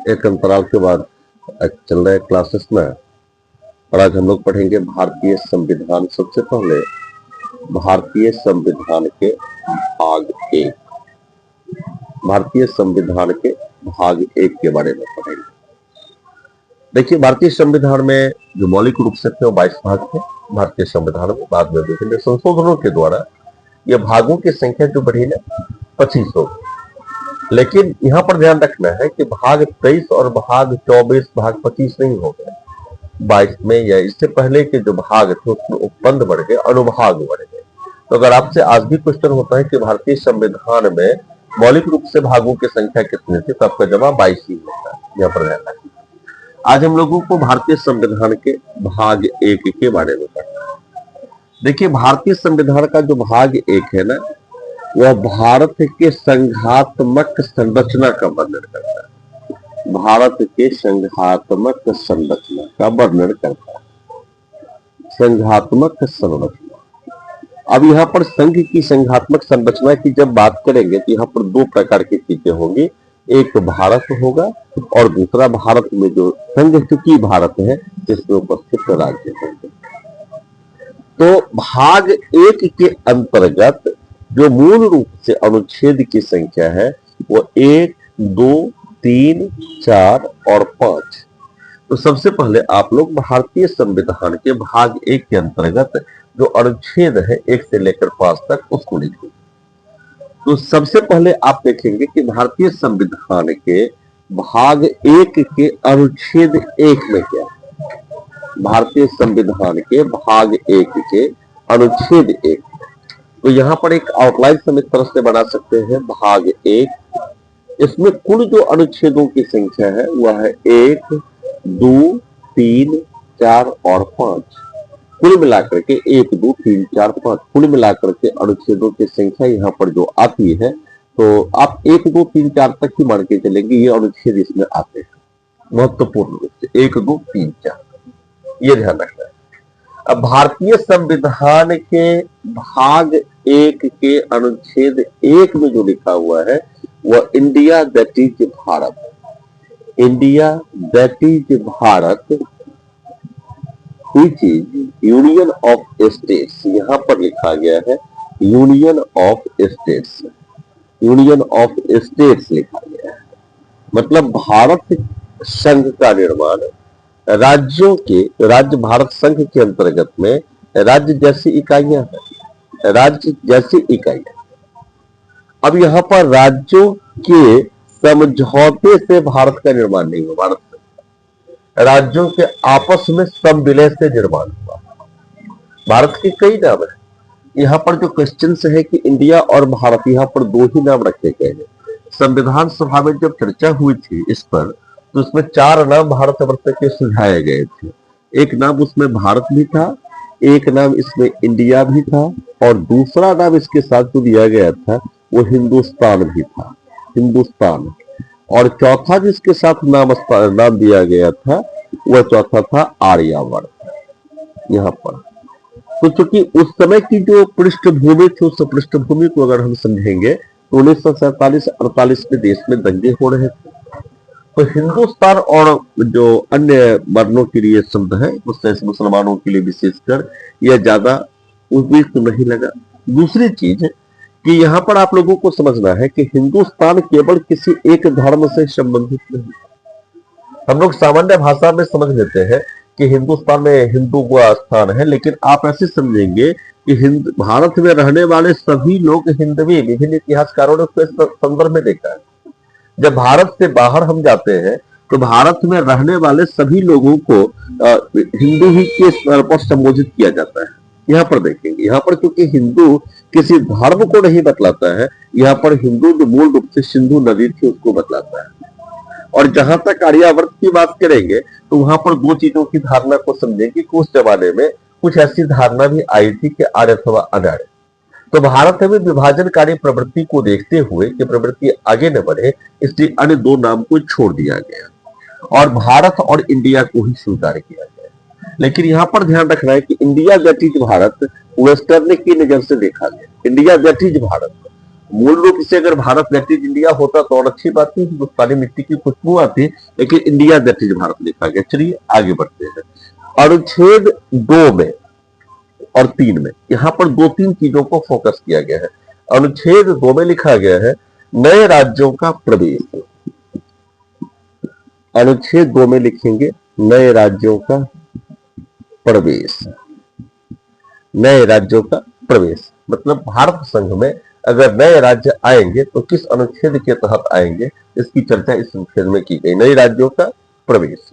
एक अंतराल के बाद चल रहे क्लासेस में, और आज हम लोग पढ़ेंगे भारतीय संविधान। सबसे पहले भारतीय संविधान के भाग एक, भारतीय संविधान के भाग एक के बारे में पढ़ेंगे। देखिए, भारतीय संविधान में जो मौलिक रूप से थे वो 22 भाग थे भारतीय संविधान में। बाद में विभिन्न संशोधनों के द्वारा ये भागों की संख्या जो बढ़ी ना 25 हो गई। लेकिन यहाँ पर ध्यान रखना है कि भाग 23 और भाग 24 भाग 25 नहीं हो गए 22 में, या इससे पहले के जो भाग थे उसमें उपबंध बढ़ गए, अनुभाग बढ़ गए। तो अगर आपसे आज भी क्वेश्चन होता है कि भारतीय संविधान में मौलिक रूप से भागों की संख्या कितनी थी, तो आपका जवाब 22 ही होता है। यहाँ पर ध्यान रखना। आज हम लोगों को भारतीय संविधान के भाग एक के बारे में पढ़ना है। देखिए, भारतीय संविधान का जो भाग एक है ना, वह भारत के संघात्मक संरचना का वर्णन करता है। भारत के संघात्मक संरचना का वर्णन करता है। संघात्मक संरचना। अब यहाँ पर संघ की संघात्मक संरचना की जब बात करेंगे तो यहाँ पर दो प्रकार की चीजें होंगी। एक भारत होगा और दूसरा भारत में जो संघ चूंकि भारत है इसमें उपस्थित राज्य होंगे। तो भाग एक के अंतर्गत जो मूल रूप से अनुच्छेद की संख्या है वो 1, 2, 3, 4 और 5। तो सबसे पहले आप लोग भारतीय संविधान के भाग एक के अंतर्गत जो अनुच्छेद है 1 से लेकर 5 तक उसको लिखेंगे। तो सबसे पहले आप देखेंगे कि भारतीय संविधान के भाग एक के अनुच्छेद 1 में क्या है। भारतीय संविधान के भाग एक के अनुच्छेद 1, तो यहाँ पर एक आउटलाइन हम इस तरह से बना सकते हैं। भाग एक, इसमें कुल जो अनुच्छेदों की संख्या है वह है 1, 2, 3, 4 और 5। कुल मिलाकर के 1, 2, 3, 4, 5 कुल मिलाकर के अनुच्छेदों की संख्या यहाँ पर जो आती है, तो आप 1, 2, 3, 4 तक ही मान के चलेंगे ये अनुच्छेद इसमें आते हैं महत्वपूर्ण रूप से। 1, 2, 3, 4 ये ध्यान रखना है। अब भारतीय संविधान के भाग एक के अनुच्छेद 1 में जो लिखा हुआ है वह India that is Bharat. India that is Bharat which is union of states. यहाँ पर लिखा गया है union of states, union of states लिखा गया है। मतलब भारत संघ का निर्माण राज्यों के, राज्य भारत संघ के अंतर्गत में राज्य जैसी इकाइयां हैं, राज्य जैसी इकाइयां। अब यहाँ पर राज्यों के समझौते से भारत का निर्माण नहीं हुआ। भारत राज्यों के आपस में संविलय से निर्माण हुआ। भारत के कई नाम है। यहाँ पर जो क्वेश्चन है कि इंडिया और भारत, यहाँ पर दो ही नाम रखे गए हैं। संविधान सभा में जब चर्चा हुई थी इस पर, तो उसमें 4 नाम भारतवर्ष के सुझाए गए थे। एक नाम उसमें भारत भी था, एक नाम इसमें इंडिया भी था, और दूसरा नाम इसके साथ जो दिया गया था वो हिंदुस्तान भी था, हिंदुस्तान। और चौथा जिसके साथ नाम दिया गया था वह चौथा था आर्यावर्त। यहाँ पर तो चूंकि उस समय की जो पृष्ठभूमि थी, उस पृष्ठभूमि को अगर हम समझेंगे तो 1947-48 में देश में दंगे हो रहे थे। तो हिंदुस्तान और जो अन्य वर्णों के लिए शब्द है उससे मुसलमानों के लिए विशेषकर यह ज्यादा उपयुक्त नहीं लगा। दूसरी चीज कि यहाँ पर आप लोगों को समझना है कि हिंदुस्तान केवल किसी एक धर्म से संबंधित नहीं। हम लोग सामान्य भाषा में समझ लेते हैं कि हिंदुस्तान में हिंदू का स्थान है, लेकिन आप ऐसे समझेंगे कि भारत में रहने वाले सभी लोग हिंदवी। विभिन्न इतिहासकारों ने उसको इस संदर्भ में देखा है। जब भारत से बाहर हम जाते हैं तो भारत में रहने वाले सभी लोगों को हिंदू ही के स्तर पर संबोधित किया जाता है। यहाँ पर देखेंगे, यहाँ पर क्योंकि हिंदू किसी धर्म को नहीं बतलाता है, यहाँ पर हिंदू जो मूल रूप से सिंधु नदी थी उसको बतलाता है। और जहां तक आर्यावर्त की बात करेंगे तो वहां पर दो चीजों की धारणा को समझेंगे कि उस जमाने में कुछ ऐसी धारणा भी आई थी कि आर्य अथवा अनार्य। तो भारत में विभाजनकारी प्रवृत्ति को देखते हुए कि प्रवृत्ति आगे न बढ़े, इसलिए अन्य दो नाम को छोड़ दिया गया और भारत और इंडिया को ही स्वीकार किया गया। लेकिन यहाँ पर ध्यान रखना है कि India that is Bharat western की नजर से देखा गया। इंडिया दैट इज भारत, मूल रूप से अगर भारत दैट इज इंडिया होता तो और अच्छी बात थी, हिंदुस्तानी मिट्टी की खुशबू आती, लेकिन इंडिया दैट इज भारत लिखा गया। चलिए आगे बढ़ते हैं। अनुच्छेद 2 में और 3 में यहां पर दो तीन चीजों को फोकस किया गया है। अनुच्छेद 2 में लिखा गया है नए राज्यों का प्रवेश। अनुच्छेद 2 में लिखेंगे नए राज्यों का प्रवेश। नए राज्यों का प्रवेश मतलब भारत संघ में अगर नए राज्य आएंगे तो किस अनुच्छेद के तहत आएंगे, इसकी चर्चा इस अनुच्छेद में की गई, नए राज्यों का प्रवेश।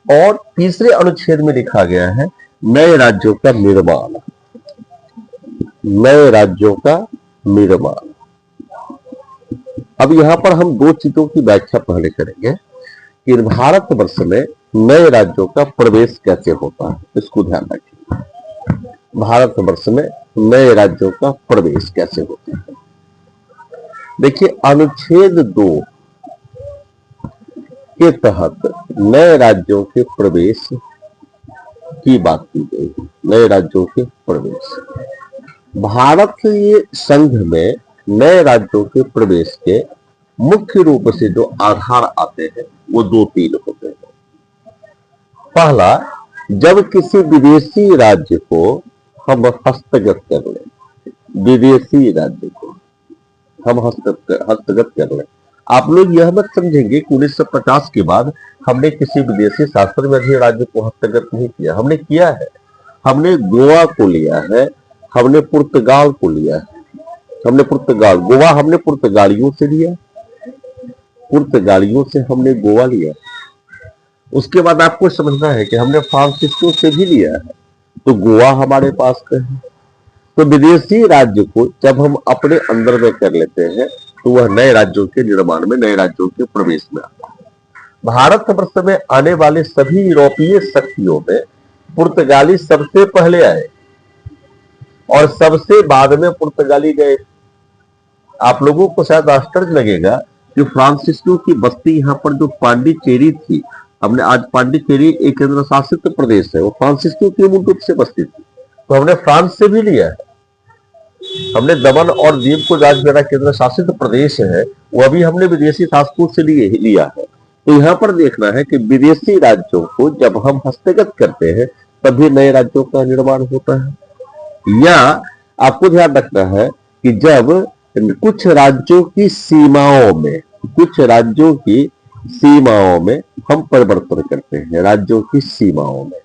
और तीसरे अनुच्छेद में लिखा गया है नए राज्यों का निर्माण। नए राज्यों का निर्माण। अब यहां पर हम दो चीजों की व्याख्या पहले करेंगे कि भारतवर्ष में नए राज्यों का प्रवेश कैसे होता है, इसको ध्यान रखिए। भारतवर्ष में नए राज्यों का प्रवेश कैसे होता है। देखिए अनुच्छेद 2 के तहत नए राज्यों के प्रवेश की बात की गई। नए राज्यों के प्रवेश, भारत के संघ में नए राज्यों के प्रवेश के मुख्य रूप से जो आधार आते हैं वो दो तीन होते हैं। पहला, जब किसी विदेशी राज्य को हम हस्तगत कर लें, विदेशी राज्य को हम हस्तगत कर लें। आप लोग यह मत समझेंगे कि 1950 के बाद हमने किसी विदेशी शासन में भी राज्य को हस्तगत नहीं किया। हमने किया है। हमने गोवा को लिया है, हमने पुर्तगाल को लिया है। हमने पुर्तगाल, गोवा हमने पुर्तगालियों से लिया, पुर्तगालियों से हमने गोवा लिया। उसके बाद आपको समझना है कि हमने फ्रांसिस्को से भी लिया है, तो गोवा हमारे पास का है। तो विदेशी राज्य को जब हम अपने अंदर में कर लेते हैं तो वह नए राज्यों के निर्माण में, नए राज्यों के प्रवेश में आता है। भारतवर्ष में आने वाले सभी यूरोपीय शक्तियों में पुर्तगाली सबसे पहले आए और सबसे बाद में पुर्तगाली गए। आप लोगों को शायद आश्चर्य लगेगा कि फ्रांसिस्को की बस्ती यहाँ पर जो पांडिचेरी थी, हमने आज पांडिचेरी एक केंद्र शासित प्रदेश है, वो फ्रांसिस्को की मूल रूप से बस्ती थी, तो हमने फ्रांस से भी लिया है। हमने दमन और दीव को आज मेरा केंद्र शासित प्रदेश है, वह भी हमने विदेशी शासकों से लिया है। तो यहाँ पर देखना है कि विदेशी राज्यों को जब हम हस्तगत करते हैं तभी नए राज्यों का निर्माण होता है। या आपको ध्यान रखना है कि जब कुछ राज्यों की सीमाओं में, कुछ राज्यों की सीमाओं में हम परिवर्तन करते हैं, राज्यों की सीमाओं में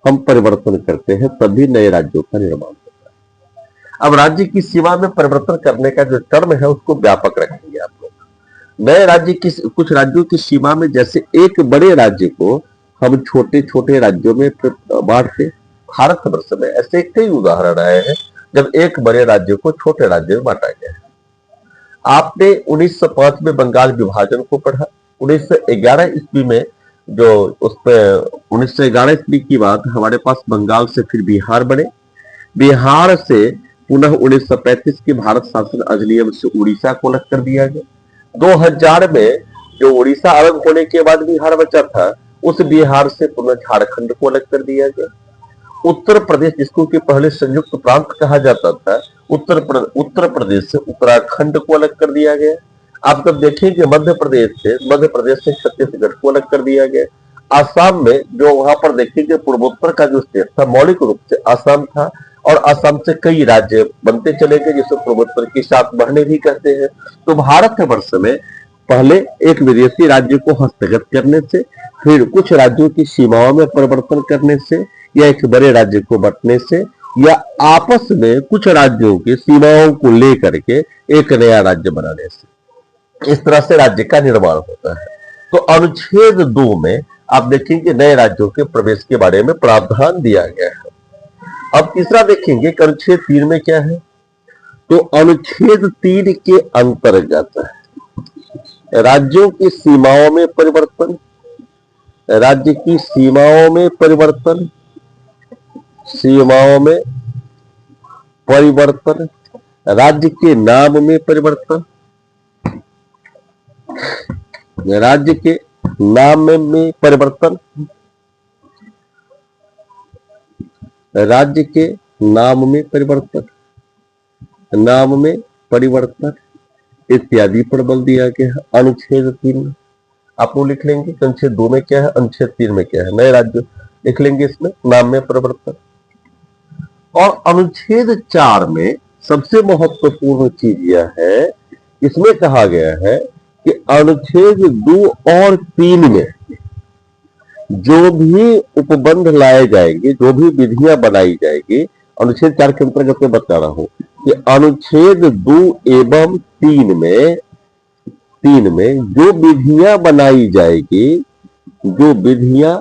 हम परिवर्तन करते हैं तभी नए राज्यों का निर्माण होता है। अब राज्य की सीमा में परिवर्तन करने का जो टर्म है उसको व्यापक रखेंगे आप लोग। नए राज्य की, कुछ राज्यों की सीमा में जैसे एक बड़े राज्य को हम छोटे छोटे राज्यों में बांटते, भारतवर्ष में ऐसे कई उदाहरण आए हैं जब एक बड़े राज्य को छोटे राज्य में बांटा गया है। आपने 1905 में बंगाल विभाजन को पढ़ा। 1911 ईस्वी में जो उसमें 1911 ईस्वी की बात, हमारे पास बंगाल से फिर बिहार बने, बिहार से पुनः 1935 के भारत शासन अधिनियम से उड़ीसा को अलग कर दिया गया। 2000 में जो उड़ीसा अलग होने के बाद बिहार बचा था, उस बिहार से पुनः झारखंड को अलग कर दिया गया। उत्तर प्रदेश, जिसको कि पहले संयुक्त प्रांत कहा जाता था, उत्तर प्रदेश से उत्तराखंड को अलग कर दिया गया। आप जब देखेंगे मध्य प्रदेश से छत्तीसगढ़ को अलग कर दिया गया। आसाम में जो वहां पर देखेंगे पूर्वोत्तर का जो स्टेट था, मौलिक रूप से आसाम था, और आसाम से कई राज्य बनते चले गए जिसे पूर्वोत्तर की 7 बहनें भी कहते हैं। तो भारतवर्ष में पहले एक विदेशी राज्य को हस्तगत करने से, फिर कुछ राज्यों की सीमाओं में परिवर्तन करने से, या एक बड़े राज्य को बंटने से, या आपस में कुछ राज्यों की सीमाओं को लेकर के एक नया राज्य बनाने से, इस तरह से राज्य का निर्माण होता है। तो अनुच्छेद 2 में आप देखेंगे नए राज्यों के प्रवेश के बारे में प्रावधान दिया गया है। अब तीसरा देखेंगे कि अनुच्छेद 3 में क्या है। तो अनुच्छेद 3 के अंतर्गत राज्यों की सीमाओं में परिवर्तन, राज्य की सीमाओं में परिवर्तन, सीमाओं में परिवर्तन, राज्य के नाम में परिवर्तन, राज्य के नाम में परिवर्तन, राज्य के नाम में परिवर्तन, नाम में परिवर्तन इत्यादि पर बल दिया गया है। अनुच्छेद 3 में आप लोग लिख लेंगे कि अनुच्छेद 2 में क्या है, अनुच्छेद 3 में क्या है, नए राज्य लिख लेंगे इसमें, नाम में परिवर्तन। और अनुच्छेद 4 में सबसे महत्वपूर्ण चीज यह है, इसमें कहा गया है कि अनुच्छेद 2 और 3 में जो भी उपबंध लाए जाएंगे, जो भी विधियां बनाई जाएगी, अनुच्छेद 4 के अंतर्गत मैं बता रहा हूं कि अनुच्छेद 2 एवं 3 में जो विधियां बनाई जाएगी, जो विधियां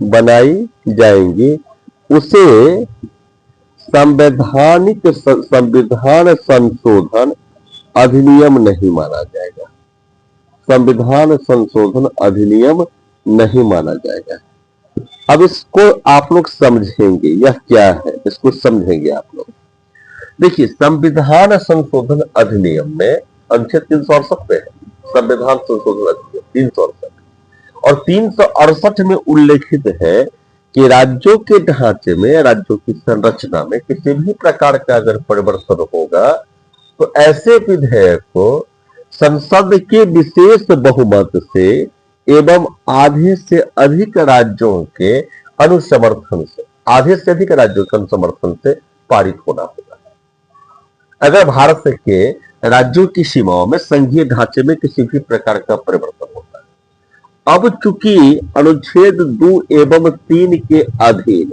बनाई जाएंगी उसे संविधान संशोधन अधिनियम नहीं माना जाएगा। संविधान संशोधन अधिनियम नहीं माना जाएगा। अब इसको आप लोग समझेंगे, यह क्या है, इसको समझेंगे आप लोग। देखिए, संविधान संशोधन अधिनियम में अनुच्छेद 368 पे है, संविधान संशोधन अधिनियम 368 और 368 में उल्लेखित है कि राज्यों के ढांचे में, राज्यों की संरचना में किसी भी प्रकार का अगर परिवर्तन होगा तो ऐसे विधेयक को संसद के विशेष बहुमत से एवं आधे से अधिक राज्यों के अनुसमर्थन से, आधे से अधिक राज्यों के अनुसमर्थन से पारित होना होगा। अगर भारत के राज्यों की सीमाओं में संघीय ढांचे में किसी भी प्रकार का परिवर्तन होता है। अब चूंकि अनुच्छेद 2 एवं 3 के अधीन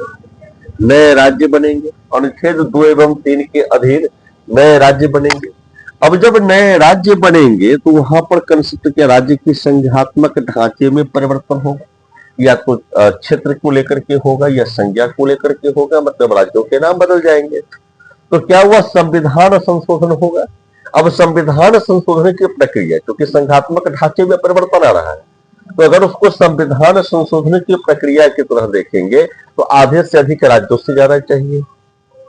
नए राज्य बनेंगे, अनुच्छेद 2 एवं 3 के अधीन नए राज्य बनेंगे। अब जब नए राज्य बनेंगे तो वहां पर कंस्टिट्यूट के राज्य की संघात्मक ढांचे में परिवर्तन होगा, या तो क्षेत्र को लेकर के होगा या संज्ञा को लेकर के होगा, मतलब राज्यों के नाम बदल जाएंगे। तो क्या हुआ, संविधान संशोधन होगा। अब संविधान संशोधन की प्रक्रिया, क्योंकि संघात्मक ढांचे में परिवर्तन आ रहा है, तो अगर उसको संविधान संशोधन की प्रक्रिया की तरह देखेंगे तो आधे से अधिक राज्यों से जाना चाहिए।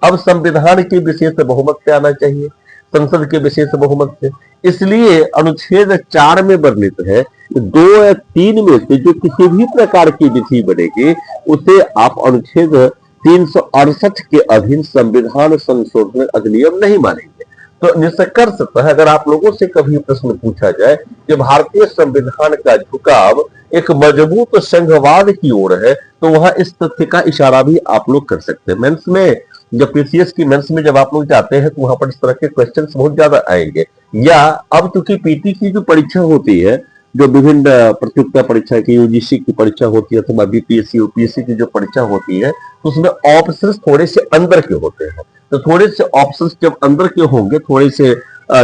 अब संविधान की विशेष बहुमत से आना चाहिए, संसद के विशेष बहुमत से। इसलिए अनुच्छेद 4 में वर्णित है 2 या 3 में से जो किसी भी प्रकार की विधि बनेगी उसे आप अनुच्छेद 368 के अधीन संविधान संशोधन अधिनियम नहीं मानेंगे। तो निष्कर्षतः अगर आप लोगों से कभी प्रश्न पूछा जाए कि भारतीय संविधान का झुकाव एक मजबूत संघवाद की ओर है, तो वहां इस तथ्य का इशारा भी आप लोग कर सकते हैं। मेंस में जब पीसीएस की मेंस में जब आप लोग जाते हैं तो वहां पर इस तरह के क्वेश्चंस बहुत ज्यादा आएंगे। या अब चूंकि पीटी की जो परीक्षा होती है, जो विभिन्न प्रतियोगिता परीक्षा की, यूजीसी की परीक्षा होती है अथवा बीपीएससी यूपीएससी की जो परीक्षा होती है, तो उसमें ऑप्शंस थोड़े से अंदर के होते हैं। तो थोड़े से ऑप्शंस जब अंदर के होंगे, थोड़े से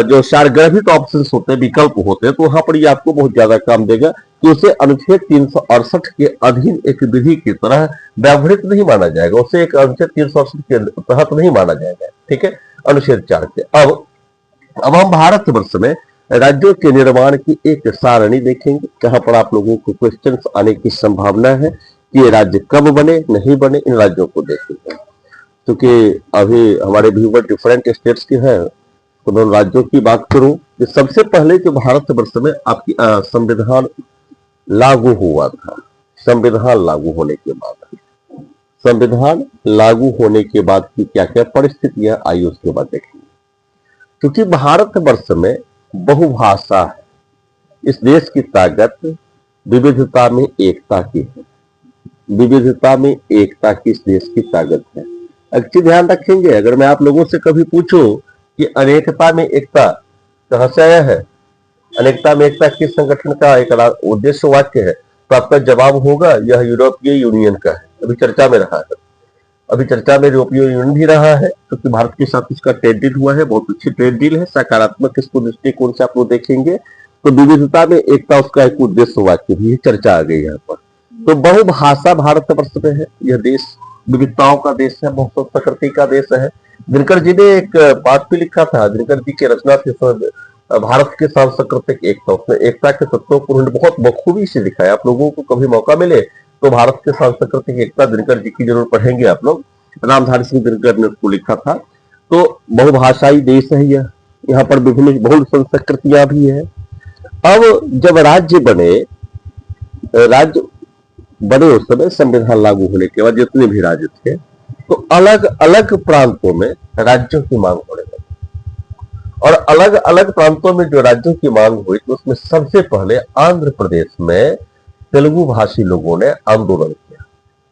जो सारगर्भित ऑप्शंस होते हैं, विकल्प होते हैं, तो वहां पर ये आपको बहुत ज्यादा काम देगा कि उसे अनुच्छेद 368 के अधीन एक विधि की तरह व्यवहारित नहीं माना जाएगा, उसे एक अनुच्छेद 368 के तहत नहीं माना जाएगा। ठीक है, अनुच्छेद 4 के। अब हम भारतवर्ष में राज्यों के निर्माण की एक सारणी देखेंगे, जहां पर आप लोगों को क्वेश्चंस आने की संभावना है कि ये राज्य कब बने, नहीं बने, इन राज्यों को देखेंगे। क्योंकि अभी हमारे व्यूवर डिफरेंट स्टेट्स के हैं, तो मैं राज्यों की बात करूं कि सबसे पहले जो भारतवर्ष में आपकी संविधान लागू हुआ था, संविधान लागू होने के बाद की क्या क्या परिस्थितियां आई उसके बाद देखेंगे। क्योंकि भारतवर्ष में बहुभाषा है, इस देश की ताकत विविधता में एकता की है, विविधता में एकता की इस देश की ताकत है। अच्छी ध्यान रखेंगे, अगर मैं आप लोगों से कभी पूछूं कि अनेकता में एकता कहां से आया है, अनेकता में एकता किस संगठन का एक उद्देश्य वाक्य है, तो आपका जवाब होगा यह यूरोपीय यूनियन का है। अभी चर्चा में रहा है, अभी चर्चा में यूरोपीय यूनियन भी रहा है, क्योंकि भारत के साथ इसका ट्रेड डील हुआ है, बहुत अच्छी ट्रेड डील है, सकारात्मक इसको दृष्टिकोण से आप लोग देखेंगे तो विविधता में एकता उसका एक उद्देश्य वाक्य भी है, चर्चा आ गई यहाँ पर। तो बहुभाषा भारतवर्ष में है, यह देश विविधताओं का देश है, बहुत प्रकृति का देश है। दिनकर जी ने एक पाठ भी लिखा था, दिनकर जी की रचना थी भारत के सांस्कृतिक एकता, उसमें एकता के तत्वों को उन्होंने बहुत बखूबी से दिखाया। आप लोगों को कभी मौका मिले तो भारत के सांस्कृतिक एकता दिनकर जी की जरूर पढ़ेंगे आप लोग, रामधारी सिंह दिनकर ने उसको लिखा था। तो बहुभाषाई देश है यह, यहाँ पर विभिन्न बहुल संस्कृतियां भी है। अब जब राज्य बने उस समय संविधान लागू होने के बाद जितने भी राज्य थे तो अलग अलग प्रांतों में राज्यों की मांग होने लगी, और अलग अलग प्रांतों में जो राज्यों की मांग हुई तो उसमें सबसे पहले आंध्र प्रदेश में तेलुगु भाषी लोगों ने आंदोलन किया।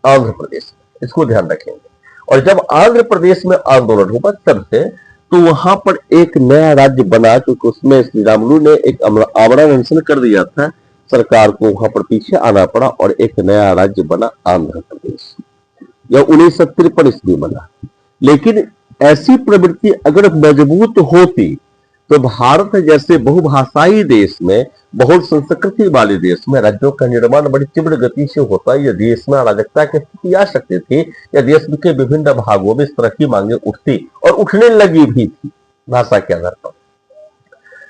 आंध्र प्रदेश में, इसको ध्यान रखेंगे। और जब आंध्र प्रदेश में आंदोलन हुआ तब से तो वहां पर एक नया राज्य बना, क्योंकि उसमें श्री रामुलु ने एक आमरण अनशन कर दिया था, सरकार को वहां पर पीछे आना पड़ा और एक नया राज्य बना आंध्र प्रदेश। यह 1953 ईस्वी बना। लेकिन ऐसी प्रवृत्ति अगर मजबूत होती तो भारत जैसे बहुभाषाई देश में, बहुत संस्कृति वाले देश में राज्यों का निर्माण बड़ी तीव्र गति से होता। यह देश में अराजकता की स्थिति आ सकती थी, या देश के विभिन्न भागों में इस तरह की मांगे उठती और उठने लगी भी थी भाषा के आधार पर।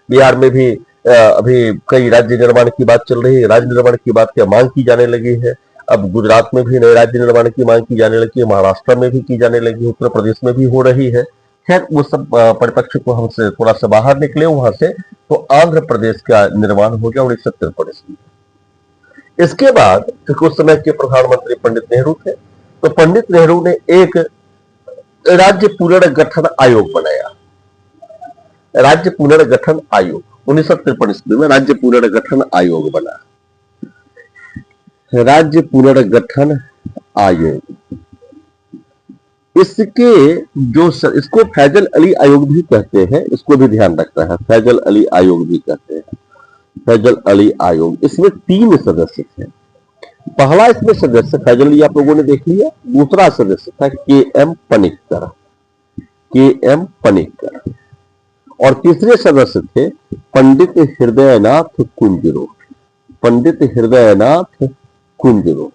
बिहार में भी अभी कई राज्य निर्माण की बात चल रही है, राज्य निर्माण की बात की मांग की जाने लगी है। अब गुजरात में भी नए राज्य निर्माण की मांग की जाने लगी है, महाराष्ट्र में भी की जाने लगी है, उत्तर प्रदेश में भी हो रही है। खैर वो सब परिप्रेक्ष्य को हमसे थोड़ा सा बाहर निकले वहां से, तो आंध्र प्रदेश का निर्माण हो गया 1953 ईस्वी में। इसके बाद क्योंकि उस समय के प्रधानमंत्री पंडित नेहरू थे, तो पंडित नेहरू ने एक राज्य पुनर्गठन आयोग बनाया। राज्य पुनर्गठन आयोग 1953 ईस्वी में राज्य पुनर्गठन आयोग बना। राज्य पुनर्गठन आयोग, इसके जो इसको फैजल अली आयोग भी कहते हैं, इसको भी ध्यान रखना है, फैजल अली आयोग भी कहते हैं, फैजल अली आयोग। इसमें 3 सदस्य थे। पहला इसमें सदस्य फैजल अली आप लोगों ने देख लिया, दूसरा सदस्य था के.एम. पनिक्कर, के.एम. पनिक्कर, और तीसरे सदस्य थे पंडित हृदयनाथ कुंजरो, पंडित हृदयनाथ कुंजरो,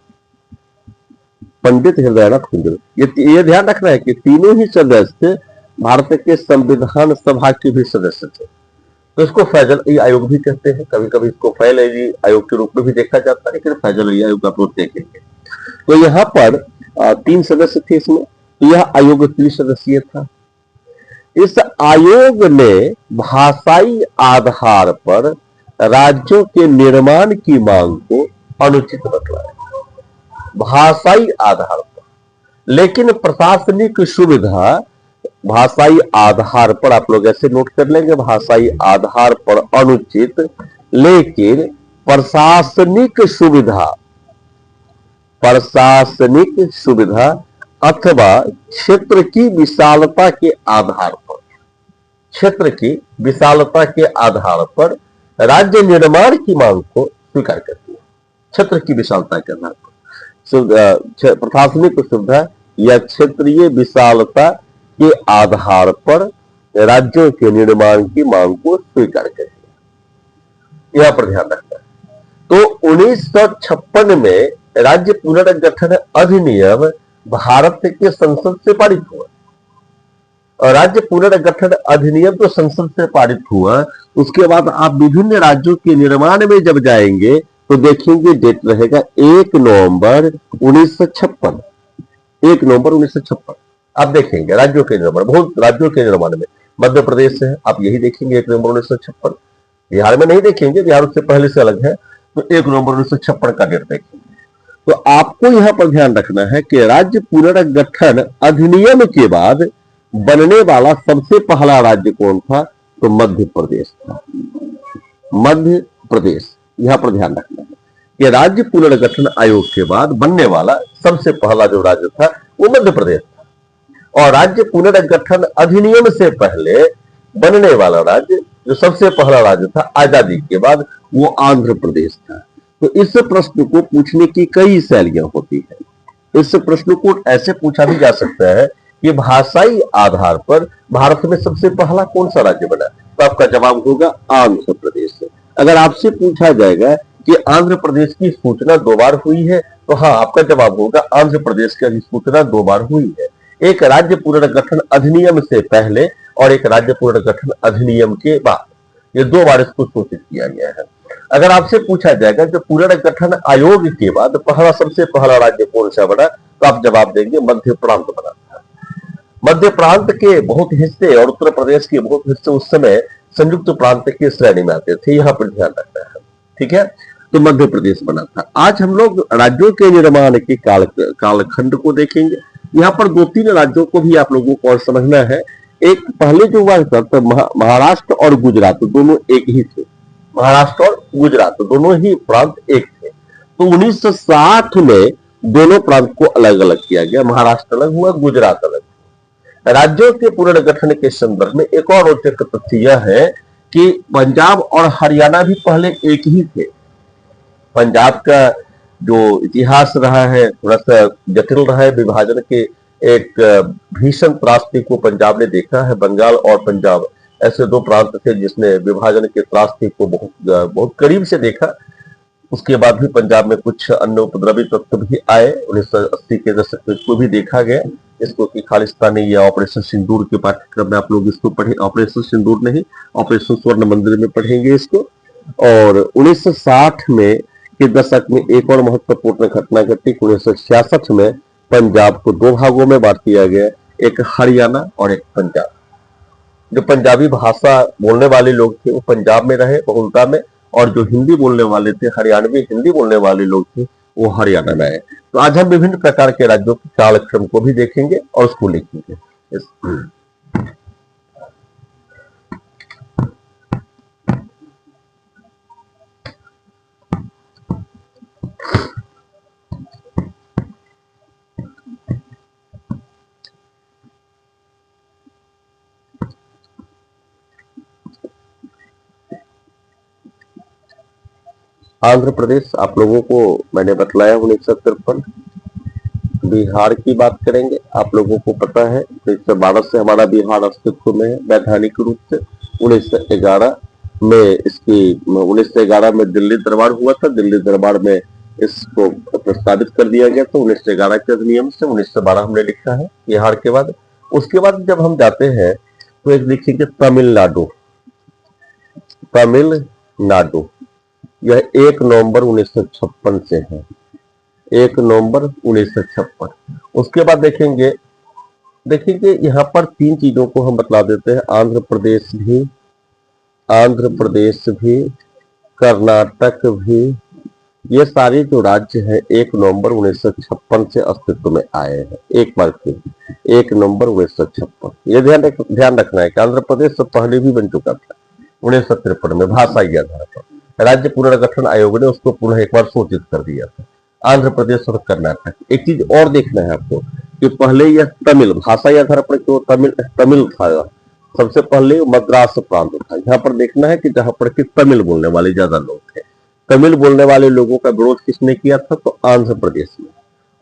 पंडित हृदयनाथ कुंजरो। ये ध्यान रखना है कि तीनों ही सदस्य भारत के संविधान सभा के भी सदस्य थे। तो इसको फैजल अली आयोग भी कहते हैं, कभी कभी इसको फैजल अली आयोग के रूप में भी देखा जाता है, लेकिन फैजल अली आयोग आप लोग देखेंगे। तो यहाँ पर 3 सदस्य थे इसमें, तो यह आयोग 3 सदस्यीय था। इस आयोग ने भाषाई आधार पर राज्यों के निर्माण की मांग को अनुचित बतलाया, भाषाई आधार पर। लेकिन प्रशासनिक सुविधा भाषाई आधार पर, आप लोग ऐसे नोट कर लेंगे, भाषाई आधार पर अनुचित, लेकिन प्रशासनिक सुविधा, प्रशासनिक सुविधा अथवा क्षेत्र की विशालता के आधार पर, क्षेत्र की विशालता के आधार पर राज्य निर्माण की मांग को स्वीकार करती है। क्षेत्र की विशालता के आधार पर प्रशासनिक सुविधा या क्षेत्रीय विशालता के आधार पर राज्यों के निर्माण की मांग को स्वीकार करती है। यहां पर ध्यान रखना है। तो 1956 में राज्य पुनर्गठन अधिनियम भारत के संसद से पारित हुआ, और राज्य पुनर्गठन अधिनियम तो संसद से पारित हुआ, उसके बाद आप विभिन्न राज्यों के निर्माण में जब जाएंगे तो देखेंगे डेट रहेगा 1 नवंबर 1956, 1 नवंबर 1956। आप देखेंगे राज्यों के निर्माण, बहुत राज्यों के निर्माण में मध्य प्रदेश से आप यही देखेंगे 1 नवंबर 1956। बिहार में नहीं देखेंगे, बिहार उससे पहले से अलग है, तो 1 नवंबर 1956 का डेट देखेंगे। तो आपको यहां पर ध्यान रखना है कि राज्य पुनर्गठन अधिनियम के बाद बनने वाला सबसे पहला राज्य कौन था, तो मध्य प्रदेश था, मध्य प्रदेश। यहां पर ध्यान रखना है कि राज्य पुनर्गठन आयोग के बाद बनने वाला सबसे पहला जो राज्य था वो मध्य प्रदेश था, और राज्य पुनर्गठन अधिनियम से पहले बनने वाला राज्य जो सबसे पहला राज्य था आजादी के बाद, वो आंध्र प्रदेश था। तो इस प्रश्न को पूछने की कई शैलियां होती है। इस प्रश्न को ऐसे पूछा भी जा सकता है कि भाषाई आधार पर भारत में सबसे पहला कौन सा राज्य बना, तो आपका जवाब होगा आंध्र प्रदेश। अगर आपसे पूछा जाएगा कि आंध्र प्रदेश की सूचना 2 बार हुई है, तो हाँ, आपका जवाब होगा आंध्र प्रदेश की अधिसूचना 2 बार हुई है, एक राज्य पुनर्गठन अधिनियम से पहले और एक राज्य पुनर्गठन अधिनियम के बाद। ये 2 बार इसको सूचित किया गया है। अगर आपसे पूछा जाएगा जो पुनर्गठन आयोग के बाद पहला सबसे पहला राज्य कौन सा बना, तो आप जवाब देंगे मध्य प्रांत बना था। मध्य प्रांत के बहुत हिस्से और उत्तर प्रदेश के बहुत हिस्से उस समय संयुक्त प्रांत की श्रेणी में आते थे, यहां पर ध्यान रखना है, ठीक है। तो मध्य प्रदेश बना था। आज हम लोग राज्यों के निर्माण के कालखंड को देखेंगे। यहाँ पर दो तीन राज्यों को भी आप लोगों को और समझना है। एक पहले जो हुआ था तो महाराष्ट्र और गुजरात दोनों एक ही थे। महाराष्ट्र और गुजरात दोनों ही प्रांत एक थे। तो 1960 में दोनों प्रांत को अलग अलग किया गया, महाराष्ट्र अलग हुआ, गुजरात अलग हुआ। राज्यों के पुनर्गठन के संदर्भ में एक और रोचक तथ्य यह है कि पंजाब और हरियाणा भी पहले एक ही थे। पंजाब का जो इतिहास रहा है थोड़ा सा जटिल रहा है, विभाजन के एक भीषण त्रासदी को पंजाब ने देखा है। बंगाल और पंजाब ऐसे दो प्रांत थे जिसने विभाजन के त्रासदी को बहुत बहुत करीब से देखा। उसके बाद भी पंजाब में कुछ अन्य उपद्रवी तत्व भी आए। 1980 के दशक में इसको भी देखा गया, इसको कि खालिस्तानी या ऑपरेशन सिंदूर के पाठ्यक्रम में आप लोग इसको पढ़े। ऑपरेशन सिंदूर नहीं, ऑपरेशन स्वर्ण मंदिर में पढ़ेंगे इसको। और 1960 में के दशक में एक और महत्वपूर्ण घटना घटी। 1966 में पंजाब को दो भागों में बांट दिया गया, एक हरियाणा और एक पंजाब। जो पंजाबी भाषा बोलने वाले लोग थे वो पंजाब में रहे बहुलता में, और जो हिंदी बोलने वाले थे, हरियाणवी हिंदी बोलने वाले लोग थे, वो हरियाणा में आए। तो आज हम विभिन्न प्रकार के राज्यों के कालक्रम को भी देखेंगे और उसको लिखेंगे। आंध्र प्रदेश आप लोगों को मैंने बतलाया 1953। बिहार की बात करेंगे, आप लोगों को पता है 1912 से हमारा बिहार अस्तित्व में है वैधानिक रूप से। 1911 में इसकी 1911 में दिल्ली दरबार हुआ था, दिल्ली दरबार में इसको प्रस्तावित कर दिया गया। तो 1911 के अधिनियम से 1912 हमने लिखा है बिहार के बाद। उसके बाद जब हम जाते हैं तो एक लिखेंगे तमिलनाडु। तमिलनाडु यह 1 नवंबर 1956 से है, 1 नवंबर 1956। उसके बाद देखेंगे यहाँ पर तीन चीजों को हम बतला देते हैं। आंध्र प्रदेश भी, कर्नाटक भी, ये सारे जो राज्य हैं 1 नवंबर 1956 से अस्तित्व में आए हैं। एक बार फिर 1 नवंबर 1956। ये ध्यान रखना है कि आंध्र प्रदेश से पहले भी बन चुका था 1953 में भाषाई आधार पर। राज्य पुनर्गठन आयोग ने उसको पुनः एक बार सूचित कर दिया था। आंध्र प्रदेश और कर्नाटक। एक चीज और देखना है आपको कि पहले यह तमिल भाषाई आधार पर क्यों तमिल था, सबसे पहले मद्रास प्रांत था। यहाँ पर देखना है कि जहां पर कि तमिल बोलने वाले ज्यादा लोग थे। तमिल बोलने वाले लोगों का विरोध किसने किया था? तो आंध्र प्रदेश में।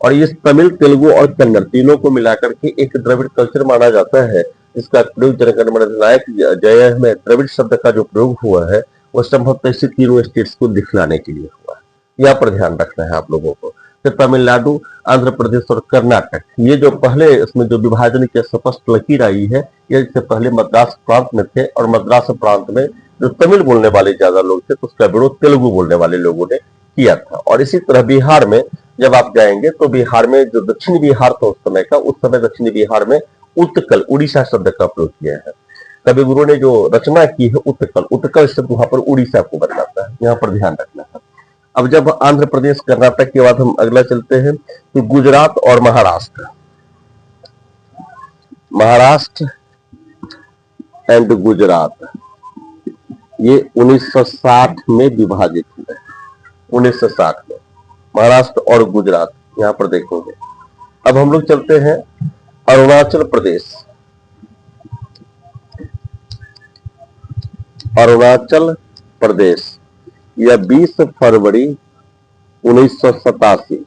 और इस तमिल, तेलुगु और कन्नड़ तीनों को मिलाकर के एक द्रविड़ कल्चर माना जाता है। इसका प्रयोग जनगण मन अधिनायक जय में द्रविड़ शब्द का जो प्रयोग हुआ है वो संभवतः इसी तीनों स्टेट्स को दिखलाने के लिए हुआ है। यहाँ पर ध्यान रखना है आप लोगों को। फिर तमिलनाडु, आंध्र प्रदेश और कर्नाटक, ये जो पहले इसमें जो विभाजन की स्पष्ट लकीर आई है, ये इससे पहले मद्रास प्रांत में थे। और मद्रास प्रांत में जो तमिल बोलने वाले ज्यादा लोग थे तो उसका विरोध तेलुगु बोलने वाले लोगों ने किया था। और इसी तरह बिहार में जब आप जाएंगे तो बिहार में जो दक्षिणी बिहार था उस समय का, उस समय दक्षिणी बिहार में उत्कल, उड़ीसा शब्द का प्रयोग किया है। कवि गुरु ने जो रचना की है उत्कल शब्द वहां पर उड़ीसा को बदलाता है। यहाँ पर ध्यान रखना है। अब जब आंध्र प्रदेश, कर्नाटक के बाद हम अगला चलते हैं तो गुजरात और महाराष्ट्र। महाराष्ट्र एंड गुजरात ये 1960 में विभाजित हुए। 1960 में महाराष्ट्र और गुजरात यहाँ पर देखोगे। अब हम लोग चलते हैं अरुणाचल प्रदेश। अरुणाचल प्रदेश यह 20 फरवरी 1987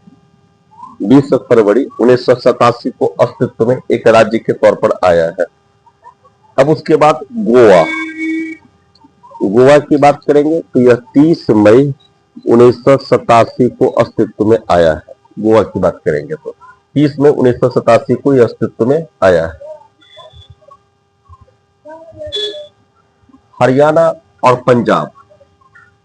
को अस्तित्व में एक राज्य के तौर पर आया है। अब उसके बाद गोवा की बात करेंगे तो यह 30 मई 1987 को अस्तित्व में आया है। गोवा की बात करेंगे तो 30 मई 1987 को यह अस्तित्व में आया है। हरियाणा और पंजाब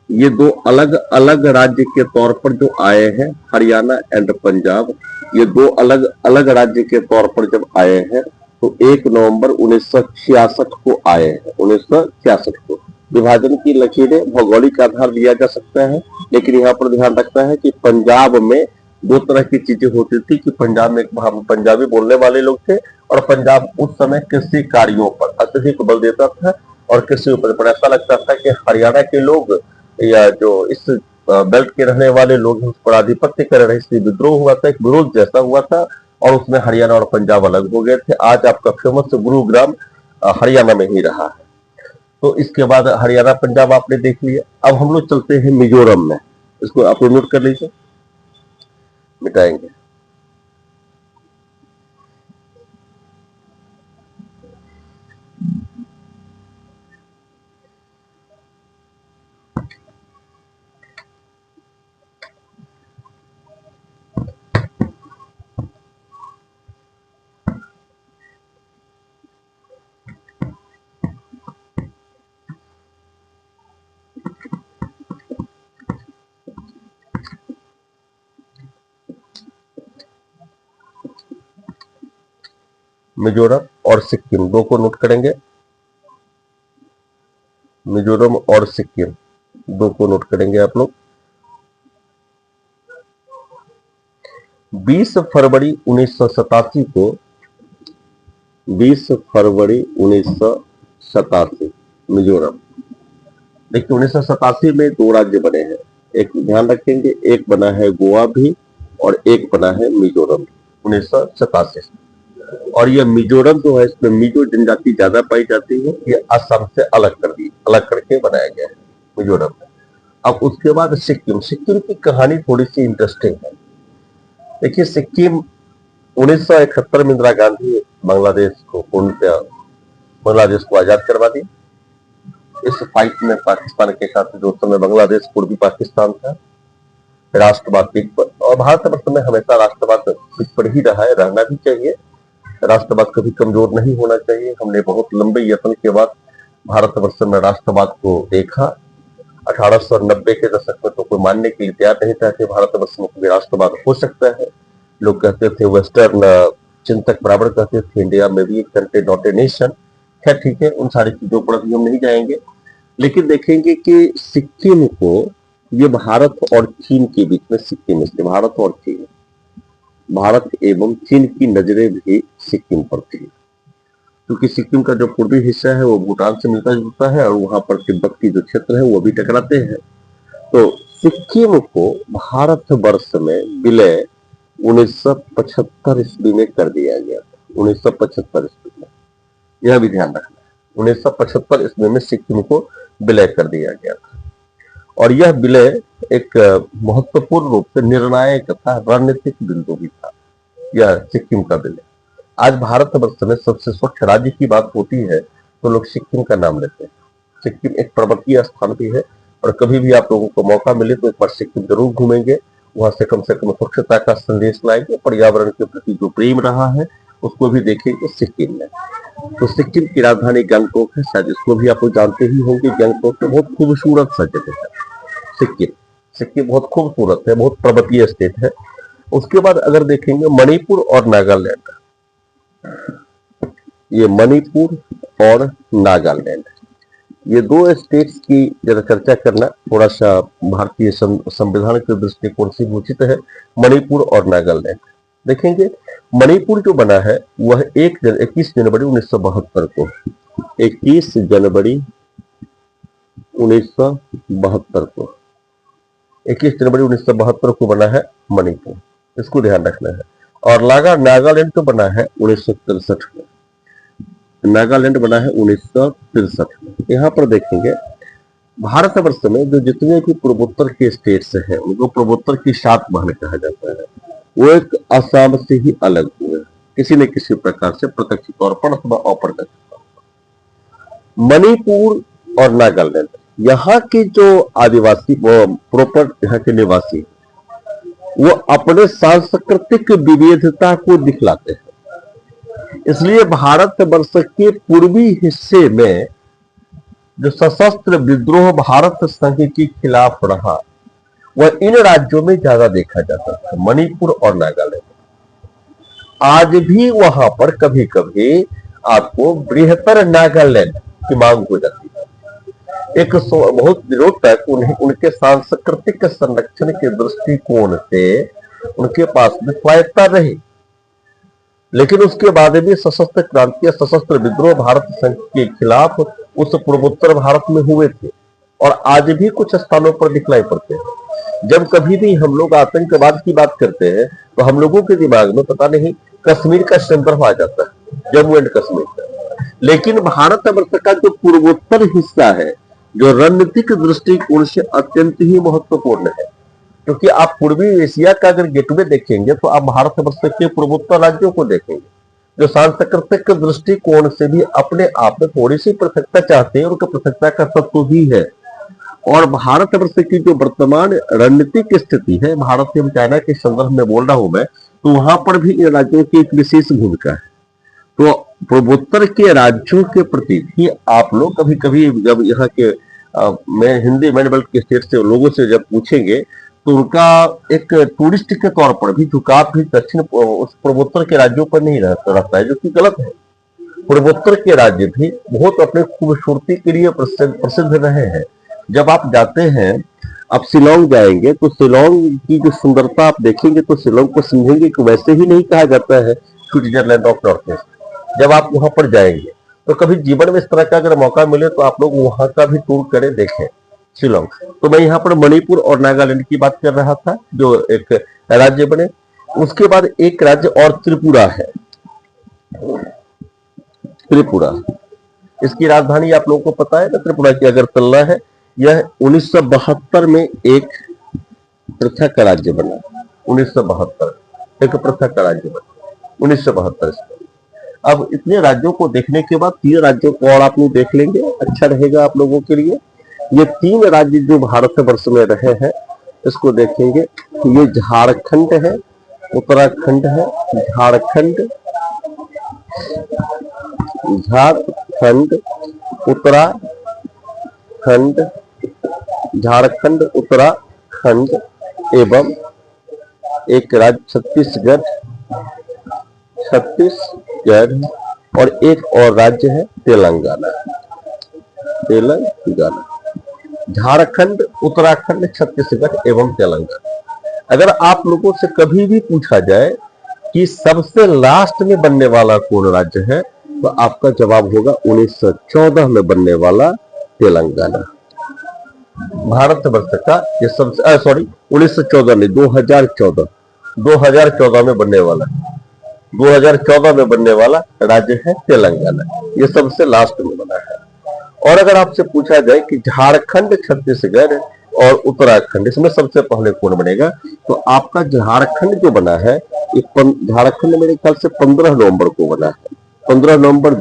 ये दो अलग अलग राज्य के तौर पर जो आए हैं, हरियाणा एंड पंजाब ये दो अलग अलग राज्य के तौर पर जब आए हैं तो 1 नवंबर 1966 को आए हैं। 1966 को विभाजन की लकीरें भौगोलिक आधार दिया जा सकता है, लेकिन यहाँ पर ध्यान रखना है कि पंजाब में दो तरह की चीजें होती थी कि पंजाब में पंजाबी बोलने वाले लोग थे और पंजाब उस समय कृषि कार्यों पर अत्यधिक बल देता था और कृषि ऊपर पर ऐसा लगता था कि हरियाणा के लोग या जो इस बेल्ट के रहने वाले लोग उस पर आधिपत्य कर रहे, इसलिए विद्रोह हुआ था, एक विरोध जैसा हुआ था और उसमें हरियाणा और पंजाब अलग हो गए थे। आज आपका फेमस गुरुग्राम हरियाणा में ही रहा है। तो इसके बाद हरियाणा पंजाब आपने देख लिया। अब हम लोग चलते हैं मिजोरम में, इसको आप नोट कर लीजिए, मिटाएंगे। मिजोरम और सिक्किम दो को नोट करेंगे, मिजोरम और सिक्किम दो को नोट करेंगे आप लोग। 20 फरवरी 1987 को, 20 फरवरी 1987 मिजोरम। देखिए 1987 में दो राज्य बने हैं, एक ध्यान रखेंगे, एक बना है गोवा भी और एक बना है मिजोरम 1987। और ये मिजोरम जो है इसमें मिजो जनजाति ज्यादा पाई जाती है, ये असम से अलग करके बनाया गया है मिजोरम। अब उसके बाद सिक्किम, सिक्किम की कहानी थोड़ी सी इंटरेस्टिंग है। देखिए सिक्किम 1971 में इंदिरा गांधी बांग्लादेश को पूर्णतः बांग्लादेश को आजाद करवा दी। इस फाइट में पाकिस्तान के साथ जो समय बांग्लादेश पूर्वी पाकिस्तान था, राष्ट्रवाद पीठ पर, और भारतवर्ष में हमेशा राष्ट्रवाद पीठ पर ही रहा है, रहना भी चाहिए। राष्ट्रवाद कभी कमजोर नहीं होना चाहिए। हमने बहुत लंबे यत्न के बाद भारतवर्ष में राष्ट्रवाद को देखा। 1890 के दशक में तो कोई मानने के लिए तैयार नहीं था कि भारतवर्ष में कोई राष्ट्रवाद हो सकता है। लोग कहते थे, वेस्टर्न चिंतक बराबर कहते थे, इंडिया में भी एक कंट्री नॉट ए नेशन। खैर ठीक है, उन सारी चीजों पर अभी हम नहीं जाएंगे, लेकिन देखेंगे कि सिक्किम को, ये भारत और चीन के बीच में सिक्किम, इसलिए भारत और चीन, भारत एवं चीन की नजरें भी सिक्किम पर थी, क्योंकि सिक्किम का जो पूर्वी हिस्सा है वो भूटान से मिलता जुलता है और वहां पर तिब्बत की जो क्षेत्र है वो भी टकराते हैं। तो सिक्किम को भारत वर्ष में विलय 1975 ईस्वी में कर दिया गया। 1975 ईस्वी में, यह भी ध्यान रखना है, 1975 ईस्वी में सिक्किम को विलय कर दिया गया था। और यह विलय एक महत्वपूर्ण रूप से निर्णायक तथा रणनीतिक बिंदु भी था, यह सिक्किम का विलय। आज भारतवर्ष में सबसे स्वच्छ राज्य की बात होती है तो लोग सिक्किम का नाम लेते हैं। सिक्किम एक पर्वतीय स्थान भी है और कभी भी आप लोगों को मौका मिले तो एक बार सिक्किम जरूर घूमेंगे, वहां से कम स्वच्छता का संदेश लाएंगे, पर्यावरण के प्रति जो प्रेम रहा है उसको भी देखेंगे सिक्किम में। तो सिक्किम की राजधानी गंगटोक है, शायद इसको भी आप लोग जानते ही होंगे। गंगटोक बहुत खूबसूरत सा जगह है सिक्किम। सिक्किम बहुत खूबसूरत है, बहुत पर्वतीय स्टेट है। उसके बाद अगर देखेंगे मणिपुर और नागालैंड, ये मणिपुर और नागालैंड, ये दो स्टेट्स की जरा चर्चा करना थोड़ा सा भारतीय संविधान के दृष्टिकोण से उचित है। मणिपुर और नागालैंड देखेंगे। मणिपुर जो बना है वह 21 जनवरी 1972 को, 21 जनवरी 1972 को, 21 जनवरी 1972 को बना है मणिपुर, इसको ध्यान रखना है। और नागालैंड तो बना है 1963 में, नागालैंड बना है 1963 में। यहाँ पर देखेंगे भारतवर्ष में जो जितने भी पूर्वोत्तर के स्टेट्स हैं उनको पूर्वोत्तर की सात बहन कहा जाता है, वो एक असम से ही अलग हुए किसी न किसी प्रकार से, प्रत्यक्ष तौर पर अथवा अप्रत्यक्ष तौर पर। मणिपुर और नागालैंड, यहाँ के जो आदिवासी प्रॉपर यहाँ के निवासी, वो अपने सांस्कृतिक विविधता को दिखलाते हैं। इसलिए भारतवर्ष के पूर्वी हिस्से में जो सशस्त्र विद्रोह भारत संघ के खिलाफ रहा वह इन राज्यों में ज्यादा देखा जाता था, मणिपुर और नागालैंड। आज भी वहां पर कभी कभी आपको बृहत्तर नागालैंड की मांग हो जाती है। एक बहुत दिनों तक उन्हें उनके सांस्कृतिक संरक्षण के दृष्टिकोण से उनके पास में स्वायत्ता रही, लेकिन उसके बाद भी सशस्त्र क्रांति या सशस्त्र विद्रोह भारत संघ के खिलाफ उस पूर्वोत्तर भारत में हुए थे और आज भी कुछ स्थानों पर दिखलाई पड़ते हैं। जब कभी भी हम लोग आतंकवाद की बात करते हैं तो हम लोगों के दिमाग में पता नहीं कश्मीर का संदर्भ आ जाता है, जम्मू एंड कश्मीर का। लेकिन भारत वर्ष का जो पूर्वोत्तर हिस्सा है, जो रणनीतिक दृष्टिकोण से अत्यंत ही महत्वपूर्ण है, क्योंकि आप पूर्वी एशिया का अगर गेटवे देखेंगे तो आप भारत वर्ष के पूर्वोत्तर राज्यों को देखेंगे जो सांस्कृतिक दृष्टिकोण से भी अपने आप में थोड़ी सी पृथकता चाहते हैं, उनका पृथकता का तत्व भी है। और भारत वर्ष की जो वर्तमान रणनीतिक स्थिति है, भारत एवं चाइना के संदर्भ में बोल रहा हूं मैं, तो वहां पर भी इन राज्यों की एक विशेष भूमिका है। तो पूर्वोत्तर के राज्यों के प्रति भी आप लोग कभी कभी जब यहाँ के मैं हिंदी मैनुअल के स्टेट से लोगों से जब पूछेंगे तो उनका एक टूरिस्ट के तौर पर भी झुकाव भी दक्षिण उस पूर्वोत्तर के राज्यों पर नहीं रहता है, जो कि गलत है। पूर्वोत्तर के राज्य भी बहुत अपने खूबसूरती के लिए प्रसिद्ध रहे हैं। जब आप जाते हैं, आप शिलोंग जाएंगे तो शिलोंग की जो सुंदरता आप देखेंगे तो शिलोंग को समझेंगे कि वैसे ही नहीं कहा जाता है स्विट्जरलैंड ऑफ नॉर्थ ईस्ट। जब आप वहां पर जाएंगे तो कभी जीवन में इस तरह का अगर मौका मिले तो आप लोग वहां का भी टूर करें, देखें शिलोंग। तो मैं यहाँ पर मणिपुर और नागालैंड की बात कर रहा था जो एक राज्य बने। उसके बाद एक राज्य और त्रिपुरा है। त्रिपुरा, इसकी राजधानी आप लोगों को पता है ना, त्रिपुरा की अगरतला है। यह 1972 में एक पृथक राज्य बना। 1972 एक पृथक राज्य बना 1972 में। अब इतने राज्यों को देखने के बाद 3 राज्यों को और आप लोग देख लेंगे, अच्छा रहेगा आप लोगों के लिए। ये 3 राज्य जो भारत वर्ष में रहे हैं इसको देखेंगे। ये झारखंड है, उत्तराखंड है, झारखंड उत्तराखंड एवं एक राज्य छत्तीसगढ़ और एक और राज्य है तेलंगाना। झारखंड, उत्तराखंड, छत्तीसगढ़ एवं तेलंगाना। अगर आप लोगों से कभी भी पूछा जाए कि सबसे लास्ट में बनने वाला कौन राज्य है तो आपका जवाब होगा 1914 में बनने वाला तेलंगाना। भारत वर्ष का ये सबसे 1914 नहीं, 2014 में बनने वाला 2014 में बनने वाला राज्य है तेलंगाना। ये सबसे लास्ट में बना है। और अगर आपसे पूछा जाए कि झारखंड, छत्तीसगढ़ और उत्तराखंड इसमें सबसे पहले कौन बनेगा तो आपका झारखंड जो बना है, झारखंड मेरे ख्याल से 15 नवंबर को बना है। 15 नवंबर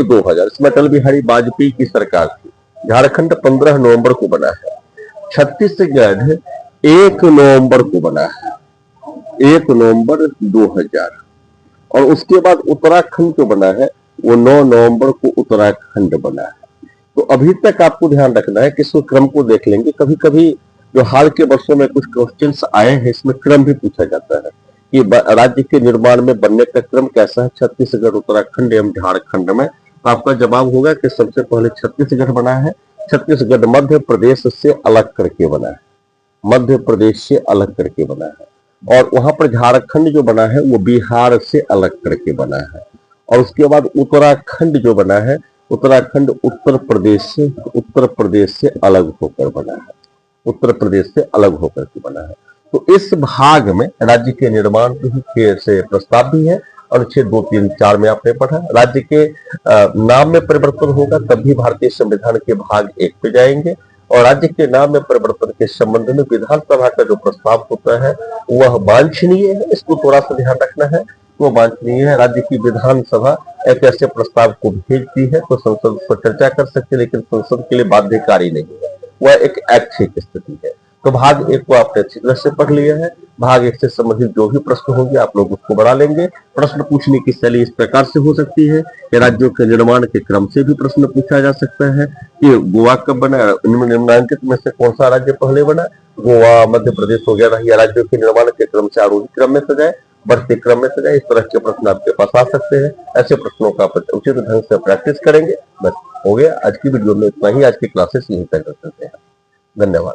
2000 इसमें अटल बिहारी वाजपेयी की सरकार थी। झारखंड 15 नवंबर को बना है। छत्तीसगढ़ 1 नवंबर को बना है, 1 नवंबर 2000। और उसके बाद उत्तराखंड जो बना है वो 9 नवंबर को उत्तराखंड बना है। तो अभी तक आपको ध्यान रखना है कि इस क्रम को देख लेंगे। कभी कभी जो हाल के वर्षों में कुछ क्वेश्चंस आए हैं इसमें क्रम भी पूछा जाता है कि राज्य के निर्माण में बनने का क्रम कैसा है छत्तीसगढ़, उत्तराखंड एवं झारखंड में। तो आपका जवाब होगा कि सबसे पहले छत्तीसगढ़ बना है। छत्तीसगढ़ मध्य प्रदेश से अलग करके बना है, मध्य प्रदेश से अलग करके बना है। और वहां पर झारखंड जो बना है वो बिहार से अलग करके बना है। और उसके बाद उत्तराखंड जो बना है, उत्तराखंड उत्तर प्रदेश से अलग होकर बना है, उत्तर प्रदेश से अलग होकर के बना है। तो इस भाग में राज्य के निर्माण के से प्रस्ताव भी है। अनुच्छेद 2, 3, 4 में आपने पढ़ा राज्य के नाम में परिवर्तन होगा तब भी भारतीय संविधान के भाग 1 पे जाएंगे। और राज्य के नाम में परिवर्तन के संबंध में विधानसभा का जो प्रस्ताव होता है वह वांछनीय है, इसको थोड़ा सा ध्यान रखना है। वो वांछनीय है। राज्य की विधानसभा एक ऐसे प्रस्ताव को भेजती है तो संसद पर चर्चा कर सकते हैं, लेकिन संसद के लिए बाध्यकारी नहीं है, वह एक ऐच्छिक स्थिति है। तो भाग 1 को आपने अच्छी तरह से पढ़ लिया है। भाग 1 से संबंधित जो भी प्रश्न होंगे आप लोग उसको बढ़ा लेंगे। प्रश्न पूछने की शैली इस प्रकार से हो सकती है कि राज्यों के निर्माण के क्रम से भी प्रश्न पूछा जा सकता है कि गोवा कब बना, निम्नलिखित में से कौन सा राज्य पहले बना, गोवा, मध्य प्रदेश वगैरह, या राज्यों के निर्माण के क्रम से आरोही क्रम में सजाए, बढ़ते क्रम में सजाए। इस तरह के प्रश्न आपके पास आ सकते हैं। ऐसे प्रश्नों का उचित ढंग से प्रैक्टिस करेंगे। बस हो गया। आज की वीडियो में इतना ही। आज की क्लासेस यहीं तक रखते हैं। धन्यवाद।